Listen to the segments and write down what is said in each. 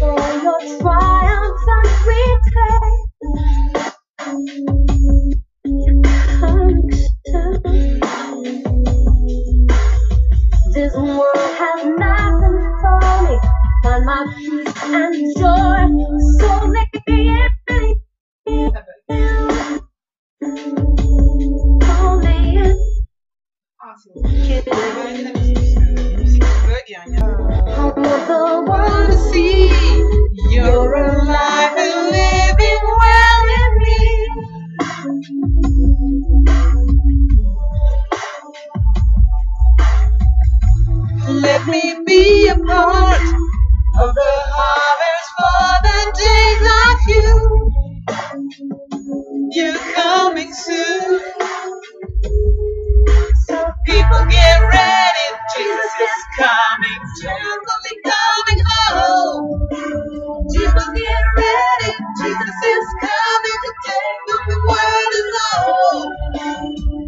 for your triumphant return. Coming soon. This world has nothing for me, but my peace and joy. So let me in. Only you. I wanna see you're alive and living well in me. Let me be a part of the harvest for the days like you. You're coming soon. So people get ready, Jesus is coming soon. We'll be coming home. People get ready, Jesus is coming to take the world alone.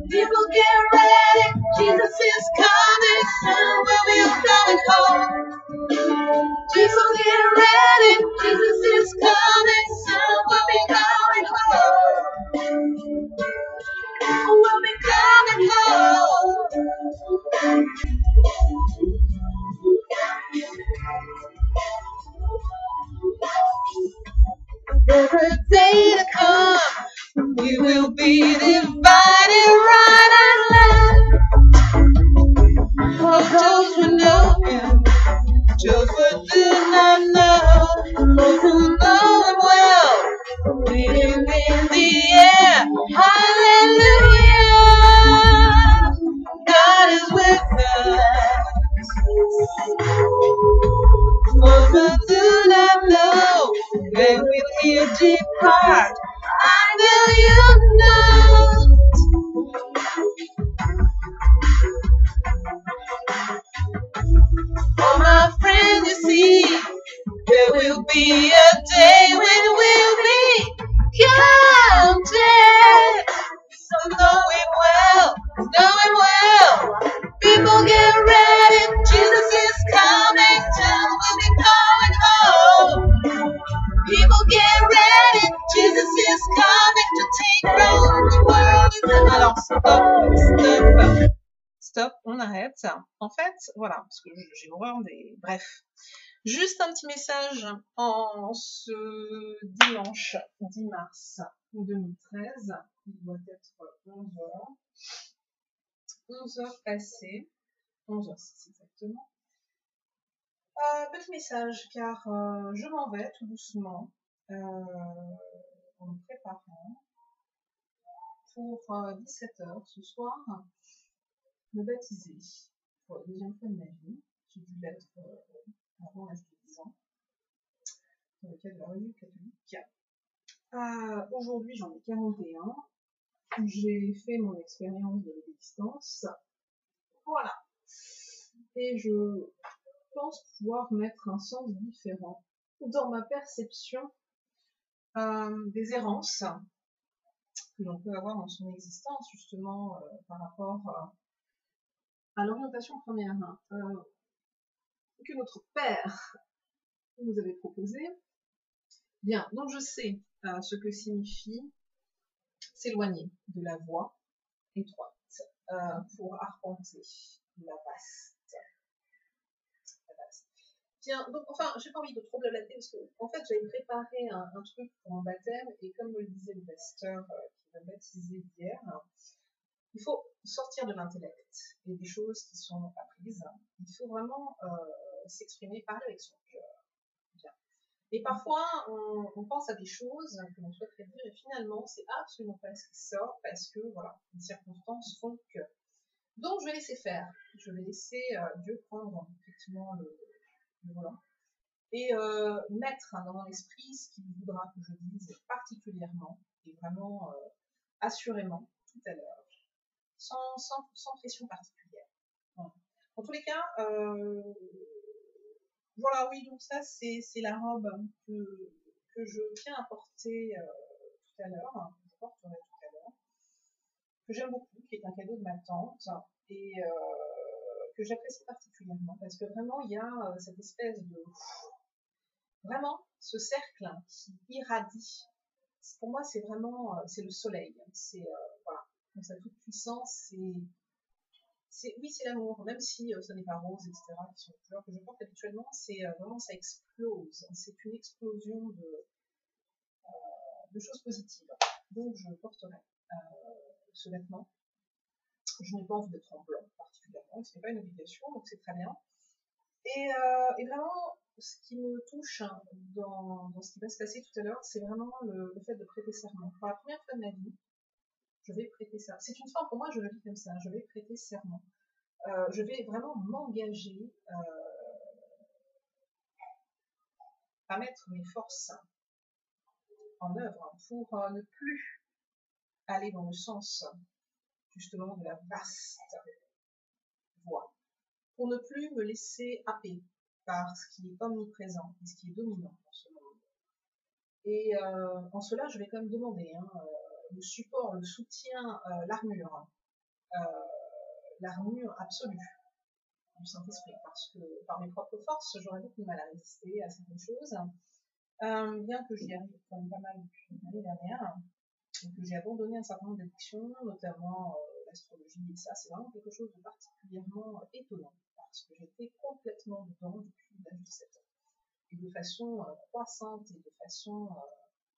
People get ready, Jesus is coming soon. We'll be coming home. People get ready, Jesus is coming soon. We'll be coming home. We'll be coming home. There's a day to come, we will be divided right and left. For those who know Him, just what do not know. Those who know Him well, with Him in the air. Hallelujah, God is with us. Those who do not know, they will hear depart. I know you know. Oh, my friend, you see, there will be a day when we'll be counted. So know Him well, know Him well. People get ready, Jesus is coming soon. We'll be coming home. People get ready, Jesus is coming to take round the world. Alors, stop, on arrête. En fait, voilà, parce que j'ai horreur des... Bref. Juste un petit message en ce dimanche 10 mars 2013. Il doit être 11h. 11h passées. 11h06 exactement. Petit message, car je m'en vais tout doucement en me préparant pour 17h ce soir me baptiser pour la deuxième fois de ma vie. J'ai dû l'être avant l'âge de 10 ans dans le cadre de la revue catholique. Aujourd'hui j'en ai 41. J'ai fait mon expérience de l'existence. Voilà. Et je pense pouvoir mettre un sens différent dans ma perception des errances que l'on peut avoir dans son existence, justement par rapport à l'orientation première que notre Père nous avait proposée. Bien, donc je sais ce que signifie s'éloigner de la voie étroite pour arpenter la vaste. Tiens, donc enfin, j'ai pas envie de trop blablater parce que en fait j'avais préparé un truc pour mon baptême et comme me le disait le pasteur qui m'a baptisé hier, il faut sortir de l'intellect et des choses qui sont apprises. Il faut vraiment s'exprimer, parler avec son cœur. Bien. Et parfois on pense à des choses que l'on souhaiterait dire et finalement c'est absolument pas ce qui sort parce que voilà, les circonstances font que. Donc je vais laisser faire. Je vais laisser Dieu prendre effectivement le volant et mettre dans mon esprit ce qu'il voudra que je dise particulièrement et vraiment assurément tout à l'heure sans pression particulière. Voilà. En tous les cas voilà, oui, donc ça c'est la robe que je viens apporter tout à l'heure, je porterai tout à l'heure, que j'aime beaucoup, qui est un cadeau de ma tante et que j'apprécie particulièrement parce que vraiment il y a cette espèce de vraiment, ce cercle qui irradie, pour moi, c'est vraiment, c'est le soleil. C'est, voilà, dans sa toute puissance, oui, c'est l'amour, même si ce n'est pas rose, etc., qui sont les couleurs que je porte habituellement, c'est vraiment, ça explose. C'est une explosion de choses positives. Donc, je porterai ce vêtement. Je n'ai pas envie d'être en blanc particulièrement, ce n'est pas une obligation, donc c'est très bien. Et vraiment, ce qui me touche dans ce qui va se passer tout à l'heure, c'est vraiment le fait de prêter serment. Pour la première fois de ma vie, je vais prêter serment. C'est une forme, pour moi, je le vis comme ça, je vais prêter serment. Je vais vraiment m'engager à mettre mes forces en œuvre pour ne plus aller dans le sens justement de la vaste voie, pour ne plus me laisser happer par ce qui est omniprésent et ce qui est dominant dans ce monde. Et en cela, je vais quand même demander le support, le soutien, l'armure absolue du Saint-Esprit, parce que par mes propres forces, j'aurais beaucoup de mal à résister à certaines choses, bien que j'y arrive quand même pas mal depuis l'année dernière, et que j'ai abandonné un certain nombre d'addictions, notamment l'astrologie, et ça, c'est vraiment quelque chose de particulièrement étonnant, parce que j'étais complètement dedans depuis l'âge de 7 ans, et de façon croissante et de façon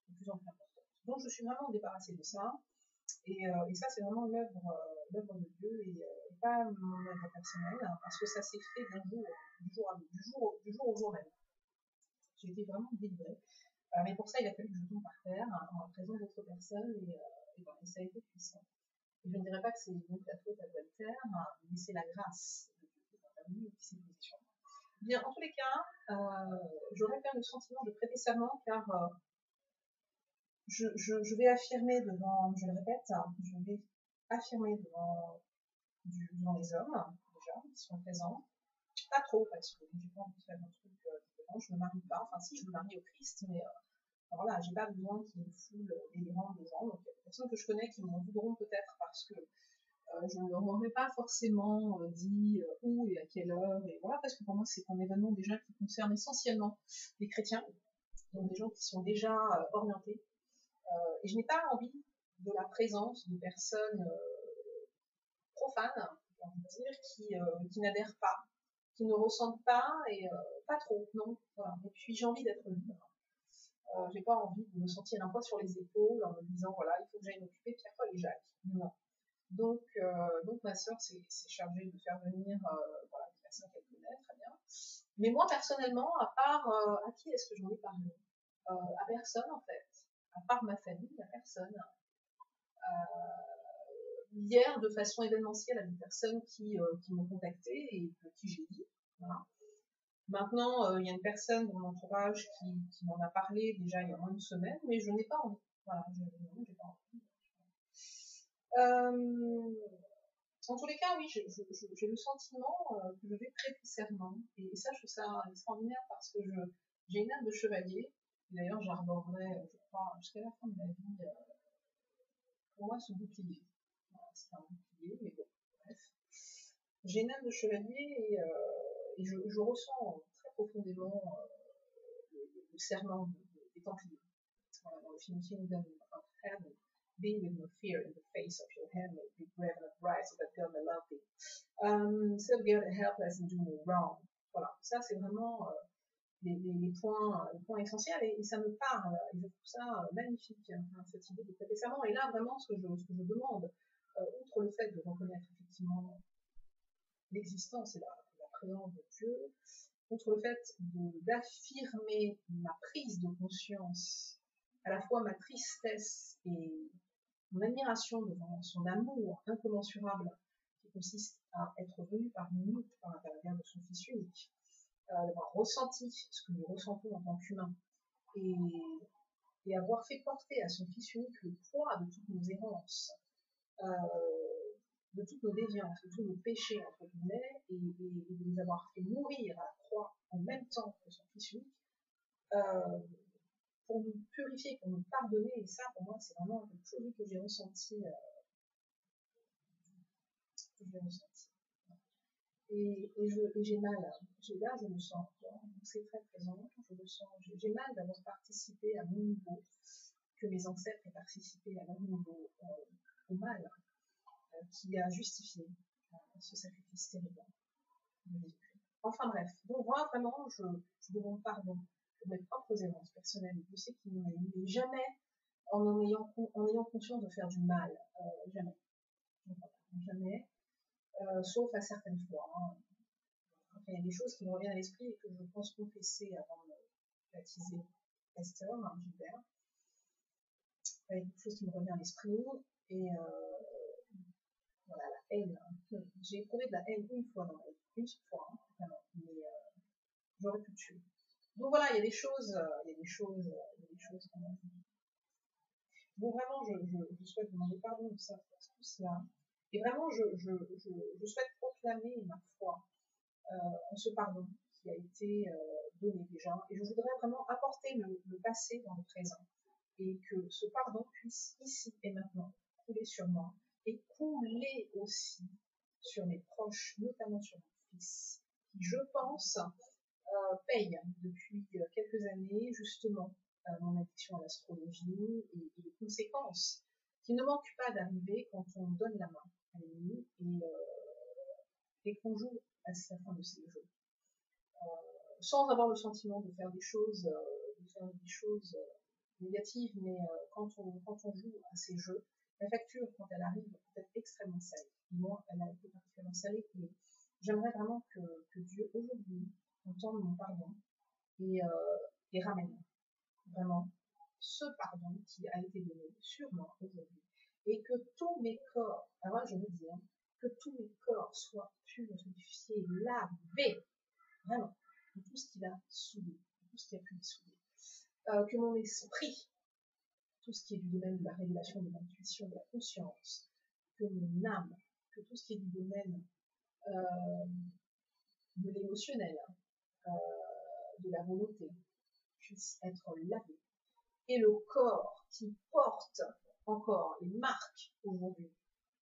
de plus en plus importante. Donc je suis vraiment débarrassée de ça, et ça c'est vraiment l'œuvre de Dieu, et pas mon œuvre personnelle, parce que ça s'est fait du jour au jour même. J'ai été vraiment délivrée. Mais pour ça, il a fallu que je tombe par terre en présence d'autres personnes, et ça a été puissant. Et je ne dirais pas que c'est donc la faute à Voltaire, mais c'est la grâce de Dieu qui est intervenue et qui s'est posée sur moi. Bien, en tous les cas, j'aurais quand même le sentiment de prêter serment, car je vais affirmer devant, je le répète, je vais affirmer devant les hommes, déjà, qui sont présents. Pas trop, parce que j'ai pas envie de faire un truc différent, je me marie pas, enfin si, je me marie au Christ, mais voilà, j'ai pas besoin qu'il y ait une foule délirante de gens, donc il y a des personnes que je connais qui m'en voudront peut-être parce que je ne leur aurais pas forcément dit où et à quelle heure, et voilà, parce que pour moi c'est un événement déjà qui concerne essentiellement les chrétiens, donc des gens qui sont déjà orientés, et je n'ai pas envie de la présence de personnes profanes, j'ai envie de dire, qui n'adhèrent pas, qui ne ressentent pas, et pas trop, non, voilà. Et puis j'ai envie d'être libre. J'ai pas envie de me sentir un poids sur les épaules en me disant voilà, il faut que j'aille m'occuper de Pierre-Paul et Jacques. Non. Donc ma sœur s'est chargée de faire venir voilà, des personnes qu'elle connaît, très bien. Mais moi personnellement, à part à qui est-ce que j'en ai parlé, à personne en fait. À part ma famille, à personne. Hier, de façon événementielle, à des personnes qui m'ont contacté et qui j'ai dit. Voilà. Maintenant, il y a une personne dans mon entourage qui m'en a parlé déjà il y a moins d'une semaine, mais je n'ai pas envie. Voilà, j'ai pas envie. En tous les cas, oui, j'ai le sentiment que je vais prêter serment. Et ça, je trouve ça extraordinaire parce que j'ai une âme de chevalier. D'ailleurs, j'arborerai, je crois, jusqu'à la fin de ma vie, pour moi, ce bouclier. Voilà, c'est un bouclier, mais bon, bref. J'ai une âme de chevalier, et je ressens très profondément le serment des Templiers. Voilà, dans le film Kingdom of Heaven. Be with no fear in the face of your handmaid, be brave and upright so that God may love thee. Serve God helpless and do no wrong. Voilà, ça c'est vraiment les points essentiels, et ça me parle, et je trouve ça magnifique, hein, cette idée de prêter serment. Et là vraiment, ce que je demande, outre le fait de reconnaître effectivement l'existence et la présence de Dieu, outre le fait d'affirmer ma prise de conscience, à la fois ma tristesse et mon admiration devant son amour incommensurable, qui consiste à être venu parmi nous par l'intermédiaire de son Fils unique, d'avoir ressenti ce que nous ressentons en tant qu'humains, et avoir fait porter à son Fils unique le poids de toutes nos errances, de toutes nos déviances, de tous nos péchés, entre guillemets, et de les avoir fait mourir à la croix en même temps que son Fils unique, pour nous purifier, pour nous pardonner. Et ça, pour moi, c'est vraiment quelque chose que j'ai ressenti. et j'ai mal. Là, je me sens, c'est très présent, je me sens, j'ai mal d'avoir participé à mon niveau, que mes ancêtres aient participé à leur niveau au mal, qui a justifié ce sacrifice terrible de Jésus-Christ. Enfin bref, donc moi vraiment, je demande pardon pour mes propres erreurs personnelles. Je sais qu'il n'y en a eu, mais jamais en ayant conscience de faire du mal, jamais. Jamais, sauf à certaines fois. Hein. Enfin, il y a des choses qui me reviennent à l'esprit et que je pense confesser avant de baptiser Pasteur, Gilbert. Il y a quelque chose qui me revient à l'esprit et voilà, la haine. J'ai éprouvé de la haine une fois dans ma vie, une seule fois, hein, vraiment, mais j'aurais pu tuer. Donc voilà, il y a des choses, quand même. Bon, vraiment, je souhaite demander pardon de ça, pour tout cela. Et vraiment, je souhaite proclamer ma foi en ce pardon qui a été donné déjà. Et je voudrais vraiment apporter le passé dans le présent. Et que ce pardon puisse, ici et maintenant, couler sur moi. Et couler aussi sur mes proches, notamment sur mon fils, qui, je pense, paye depuis quelques années, justement, mon addiction à l'astrologie et les conséquences qui ne manquent pas d'arriver quand on donne la main à l'ennemi et qu'on joue à la fin de ces jeux. Sans avoir le sentiment de faire des choses, négatives, mais quand on joue à ces jeux, la facture, quand elle arrive, peut être extrêmement salée. Moi, elle a été particulièrement salée, et j'aimerais vraiment que Dieu, aujourd'hui, entende mon pardon et ramène vraiment ce pardon qui a été donné sur moi aujourd'hui. Et que tous mes corps, alors je veux dire, que tous mes corps soient purifiés, lavés, vraiment, de tout ce qu'il a soudé, de tout ce qui a pu les souder. Que mon esprit, tout ce qui est du domaine de la révélation, de l'intuition, de la conscience, que mon âme, que tout ce qui est du domaine de l'émotionnel, de la volonté, puisse être lavé. Et le corps qui porte encore les marques aujourd'hui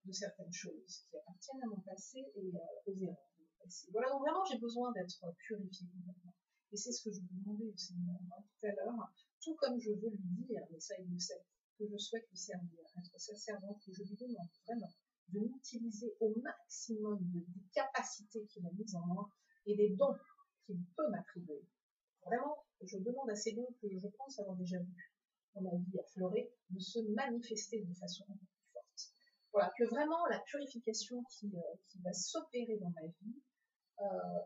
de certaines choses qui appartiennent à mon passé et aux erreurs de mon passé. Voilà, donc vraiment j'ai besoin d'être purifié complètement. Et c'est ce que je vous demandais au Seigneur tout à l'heure, tout comme je veux lui dire, mais ça il le sait, que je souhaite le servir, être sa servante, que je lui demande vraiment de m'utiliser au maximum des capacités qu'il a mises en moi et des dons qu'il peut m'attribuer. Vraiment, je demande à ces dons que je pense avoir déjà vus dans ma vie affleurée de se manifester de façon encore plus forte. Voilà, que vraiment la purification qui va s'opérer dans ma vie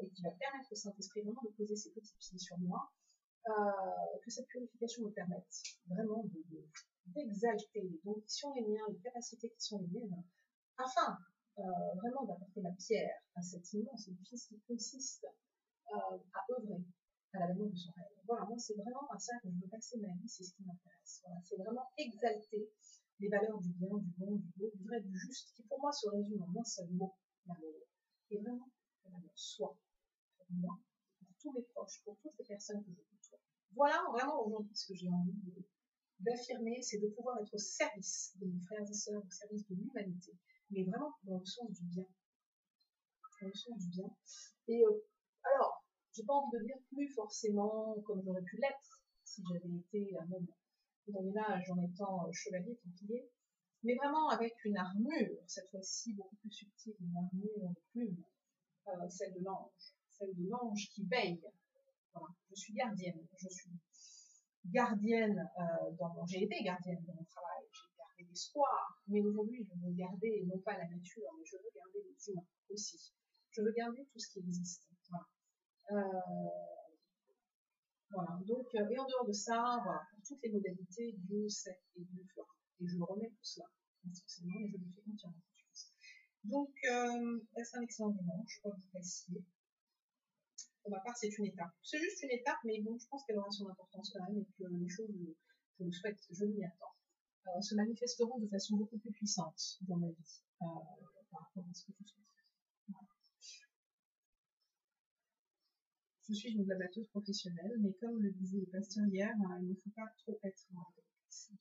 et qui va permettre au Saint-Esprit vraiment de poser ses petits pieds sur moi, que cette purification me permette vraiment d'exalter les dons qui sont les miens, les capacités qui sont les miennes, afin vraiment d'apporter la pierre à cet immense édifice qui consiste à œuvrer à l'avènement de son rêve. Voilà, moi c'est vraiment à ça que je veux passer ma vie, c'est ce qui m'intéresse. Voilà, c'est vraiment exalter les valeurs du bien, du bon, du beau, du vrai, du juste, qui pour moi se résume en un seul mot, l'amour. Et vraiment, l'amour soit pour moi, pour tous mes proches, pour toutes les personnes que je côtoie. Voilà vraiment aujourd'hui ce que j'ai envie d'affirmer, c'est de pouvoir être au service de mes frères et sœurs, au service de l'humanité, mais vraiment dans le sens du bien. Dans le sens du bien. Et alors, j'ai pas envie de dire plus forcément comme j'aurais pu l'être si j'avais été un homme au Moyen-Âge en étant chevalier templier, mais vraiment avec une armure, cette fois-ci beaucoup plus subtile, une armure de plume, celle de l'ange qui veille. Voilà, je suis gardienne, j'ai été gardienne dans mon travail, j'ai gardé l'espoir, mais aujourd'hui je veux garder non pas la nature, mais je veux garder les humains aussi. Je veux garder tout ce qui existe. Voilà. Voilà. Donc, et en dehors de ça, voilà, pour toutes les modalités, Dieu sait et Dieu fera. Et je remets tout cela. Forcément, les modifier entièrement. Donc, c'est un excellent dimanche, je crois que vous appréciez. Pour ma part, c'est une étape. C'est juste une étape, mais bon, je pense qu'elle aura son importance quand même et que les choses, je le souhaite, je m'y attends, se manifesteront de façon beaucoup plus puissante dans ma vie par rapport à ce que je souhaite. Voilà. Je suis une blabatteuse professionnelle, mais comme le disait le pasteur hier, il ne faut pas trop être dans la tête,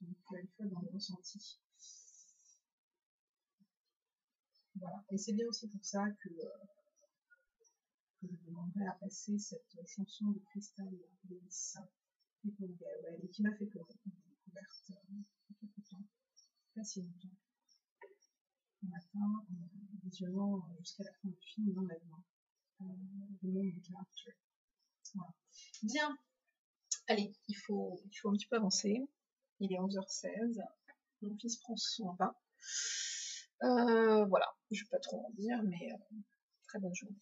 donc il faut être dans le ressenti. Voilà, et c'est bien aussi pour ça que demanderai à passer cette chanson de Crystal Lewis, People Get Ready, qui m'a fait pleurer quand j'ai découverte il y a quelques temps, pas si longtemps. Un matin, en visionnant jusqu'à la fin du film l'enlèvement du monde du caractère. Voilà. Bien. Allez, il faut un petit peu avancer. Il est 11h16. Mon fils prend son bain. Voilà, je vais pas trop en dire, mais très bonne journée.